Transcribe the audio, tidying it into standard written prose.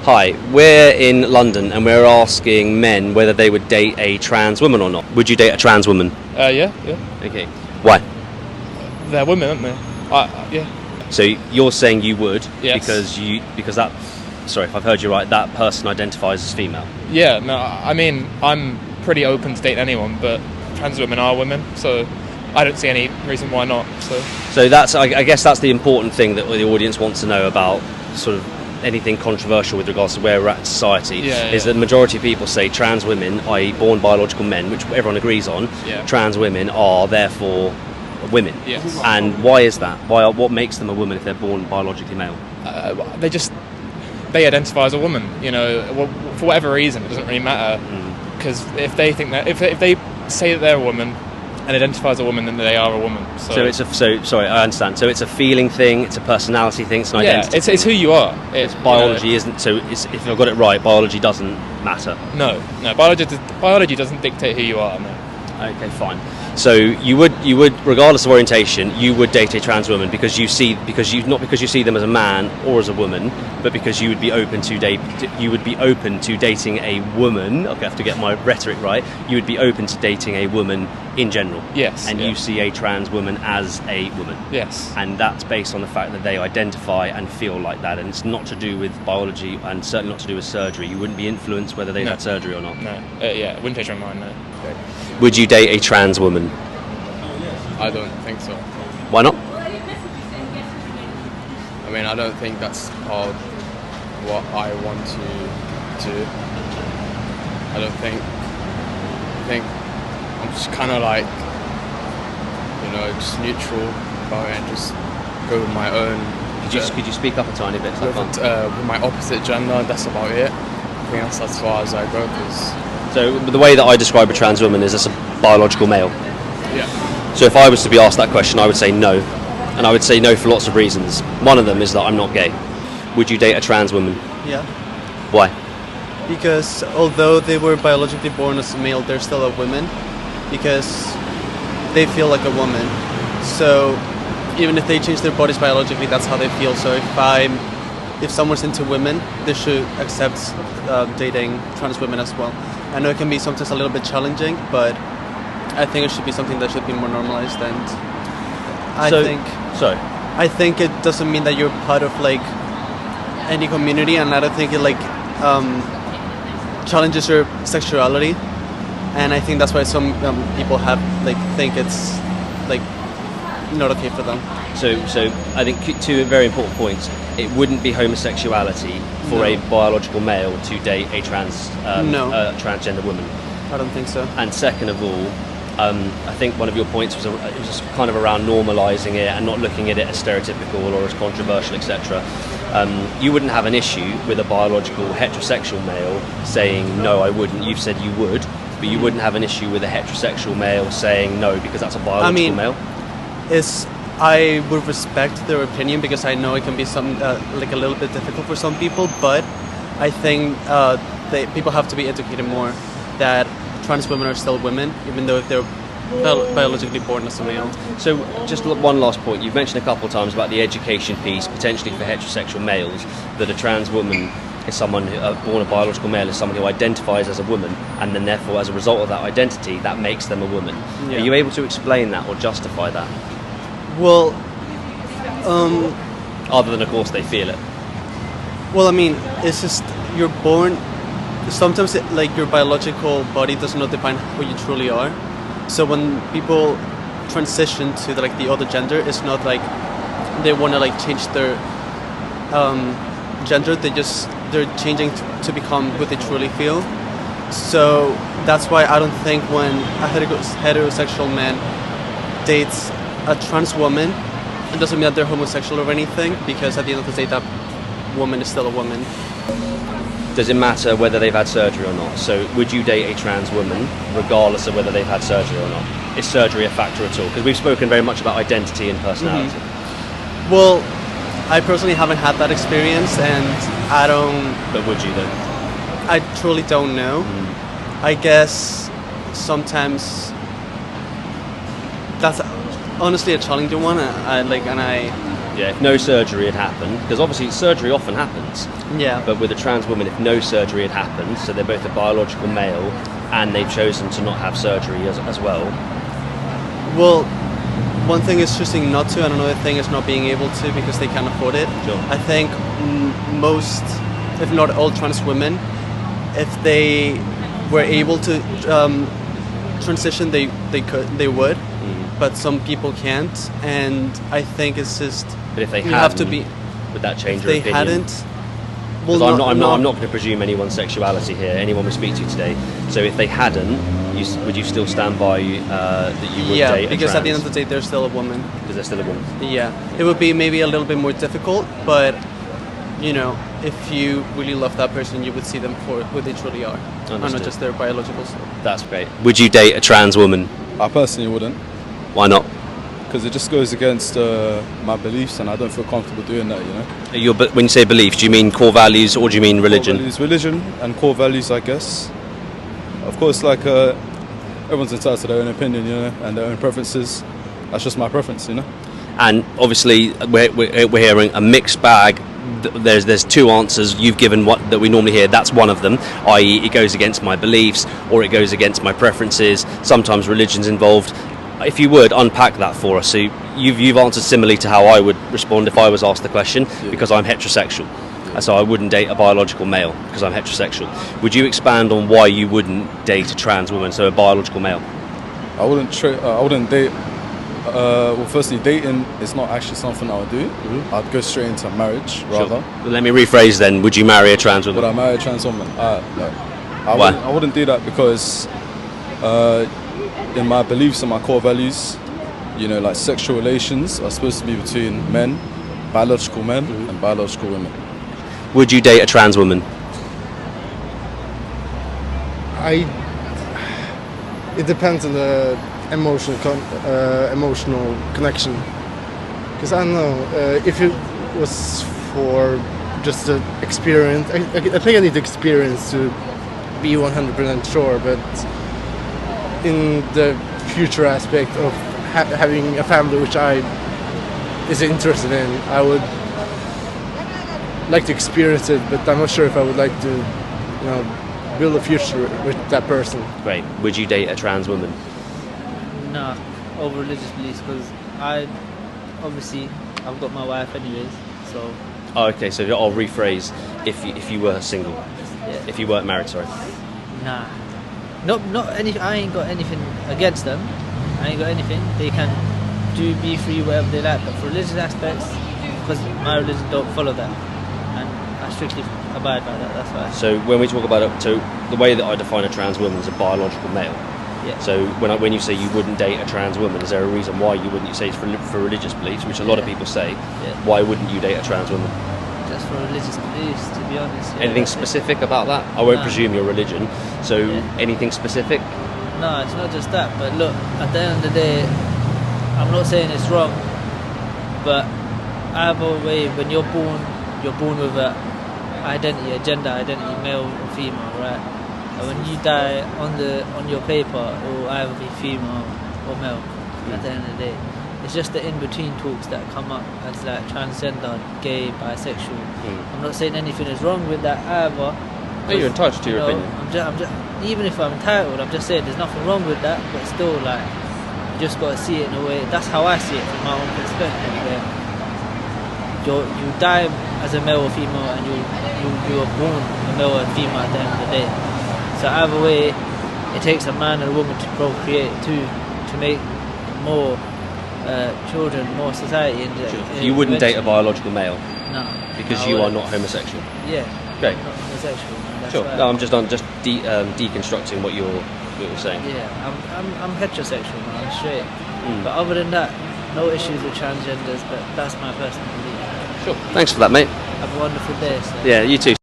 Hi, we're in London and we're asking men whether they would date a trans woman or not. Would you date a trans woman? Yeah. Okay. Why? They're women, aren't they? Yeah. So you're saying you would Yes. because that, sorry if I've heard you right, that person identifies as female. Yeah, no, I mean, I'm pretty open to date anyone, but trans women are women, so I don't see any reason why not. So that's, I guess that's the important thing that the audience wants to know about sort of anything controversial with regards to where we're at in society, is that the majority of people say trans women, i.e. born biological men, which everyone agrees on, trans women are therefore women. Yes. And why is that? What makes them a woman if they're born biologically male? They identify as a woman, for whatever reason, it doesn't really matter, because if they think that, if they say that they're a woman and identify as a woman, then they are a woman. So sorry, I understand. So it's a feeling thing, it's a personality thing, it's an identity. Yeah, it's who you are. It's biology isn't. So if I've got it right, biology doesn't matter. No, biology doesn't dictate who you are. No. Okay, fine. So you would, regardless of orientation, you would date a trans woman because you see them as a man or as a woman, but because you would be open to dating a woman. Okay, I have to get my rhetoric right. You would be open to dating a woman in general. Yes. And you see a trans woman as a woman. Yes. And that's based on the fact that they identify and feel like that, and it's not to do with biology and certainly not to do with surgery. You wouldn't be influenced whether they've had surgery or not. No. It wouldn't change my mind. No. Okay. Would you date a trans woman? I don't think so. Why not? I mean, I don't think that's part of what I want to do. I think I'm just kind of like, just neutral about it and just go with my own. Could you speak up a tiny bit? With my opposite gender, that's about it. I think that's as far as I go. So the way that I describe a trans woman is as a biological male. Yeah. So if I was to be asked that question, I would say no. And I would say no for lots of reasons. One of them is that I'm not gay. Would you date a trans woman? Yeah. Why? Because although they were biologically born as a male, they're still a woman because they feel like a woman. So even if they change their bodies biologically, that's how they feel. So if someone's into women, they should accept dating trans women as well. I know it can be sometimes a little bit challenging, but I think it should be something that should be more normalized. And I think it doesn't mean that you're part of like any community, and I don't think it challenges your sexuality. And I think that's why some people think it's not okay for them. So I think two very important points. It wouldn't be homosexuality for a biological male to date a transgender woman. I don't think so. And second of all, I think one of your points was just kind of around normalising it and not looking at it as stereotypical or as controversial, etc. You wouldn't have an issue with a biological heterosexual male saying no, I wouldn't. You've said you would, but you wouldn't have an issue with a heterosexual male saying no because that's a biological male. I would respect their opinion because I know it can be a little bit difficult for some people, but I think people have to be educated more that trans women are still women, even though if they're biologically born as a male. So just one last point. You've mentioned a couple of times about the education piece, potentially for heterosexual males, that a trans woman is someone born a biological male is someone who identifies as a woman, and then therefore as a result of that identity, that makes them a woman. Yeah. Are you able to explain that or justify that? Well, other than of course they feel it. Well, I mean, it's just you're born. Sometimes your biological body does not define who you truly are. So when people transition to the other gender, it's not like they want to change their gender. They're changing to become who they truly feel. So that's why I don't think when a heterosexual man dates a trans woman, it doesn't mean that they're homosexual or anything, because at the end of the day, that woman is still a woman. Does it matter whether they've had surgery or not? So would you date a trans woman regardless of whether they've had surgery or not? Is surgery a factor at all? Because we've spoken very much about identity and personality. Mm-hmm. Well, I personally haven't had that experience, and I don't... But would you then? I truly don't know. I guess sometimes that's honestly a challenging one. I Yeah, if no surgery had happened, because obviously surgery often happens, Yeah. but with a trans woman, if no surgery had happened, so they're both a biological male, and they've chosen to not have surgery as well. Well, one thing is choosing not to, and another thing is not being able to because they can't afford it. Sure. I think most, if not all, trans women, if they were able to transition, they would. But some people can't, and I think it's just. But if they you hadn't, have to be. would that change If your they opinion? hadn't. Well, Because I'm not going to presume anyone's sexuality here, anyone we speak to today. So if they hadn't, would you still stand by that you would Yeah, date a because trans? at the end of the day, they're still a woman. Because they're still a woman. Yeah, it would be maybe a little bit more difficult, but you know, if you really love that person, you would see them for who they truly are, and not Understood. just their biological self. That's great. Would you date a trans woman? I personally wouldn't, Why not? because it just goes against my beliefs, and I don't feel comfortable doing that. You know, When you say beliefs, do you mean core values or do you mean religion? Core values, religion, and core values, I guess. Of course, like everyone's entitled to their own opinion, you know, and their own preferences. That's just my preference, you know. And obviously, we're hearing a mixed bag. There's two answers you've given that we normally hear. That's one of them, i.e., it goes against my beliefs or it goes against my preferences. Sometimes religion's involved. If you would unpack that for us, so you've answered similarly to how I would respond if I was asked the question, because I'm heterosexual, so I wouldn't date a biological male because I'm heterosexual. Would you expand on why you wouldn't date a trans woman, so a biological male? I wouldn't date. Well, firstly, dating is not actually something I would do. I'd go straight into marriage rather. Sure. Let me rephrase then. Would you marry a trans woman? Would I marry a trans woman? No. Why? I wouldn't do that because in my beliefs and my core values, you know, like sexual relations are supposed to be between men, biological men, and biological women. Would you date a trans woman? It depends on the emotional connection. Because I don't know, if it was for just the experience, I think I need experience to be 100% sure, but in the future aspect of having a family which I is interested in, I would like to experience it, but I'm not sure if I would like to, you know, build a future with that person. Great. Would you date a trans woman? No, over religious beliefs, because I've got my wife anyways, so. Oh, okay, so I'll rephrase. If you were single, Yeah. if you weren't married, sorry. Nah. Not any. I ain't got anything against them. I ain't got anything. They can be free whatever they like. But for religious aspects, because my religion don't follow that, and I strictly abide by that. That's why. So when we talk about it, so the way that I define a trans woman is a biological male. Yeah. So when you say you wouldn't date a trans woman, is there a reason why you wouldn't? You say it's for religious beliefs, which a lot of people say. Yeah. Why wouldn't you date a trans woman? Just for religious beliefs, to be honest. Yeah, Anything that's it. specific about that? I won't No. presume your religion. So Yeah. anything specific? No, it's not just that. But look, at the end of the day, I'm not saying it's wrong, but either way, when you're born with a identity, a gender identity, male or female, right? And when you die on your paper, it will either be female or male. At the end of the day, it's just the in-between talks that come up as like transgender, gay, bisexual. I'm not saying anything is wrong with that either. No, you're entitled to your opinion. I'm just, even if I'm entitled, I'm just saying there's nothing wrong with that, but still, like, you just got to see it in a way. That's how I see it from my own perspective. Where you die as a male or female, and you are born a male or female at the end of the day. So either way, it takes a man and a woman to procreate to make more children, more society. You wouldn't date a biological male No. because I you are wouldn't. not homosexual. Yeah. Great. I'm not homosexual. Man. That's Sure. why- No, I'm just deconstructing what you're saying. Yeah, I'm heterosexual, man. I'm straight. But other than that, no issues with transgenders. But that's my personal belief. Sure. Thanks for that, mate. Have a wonderful day. So. Yeah, you too.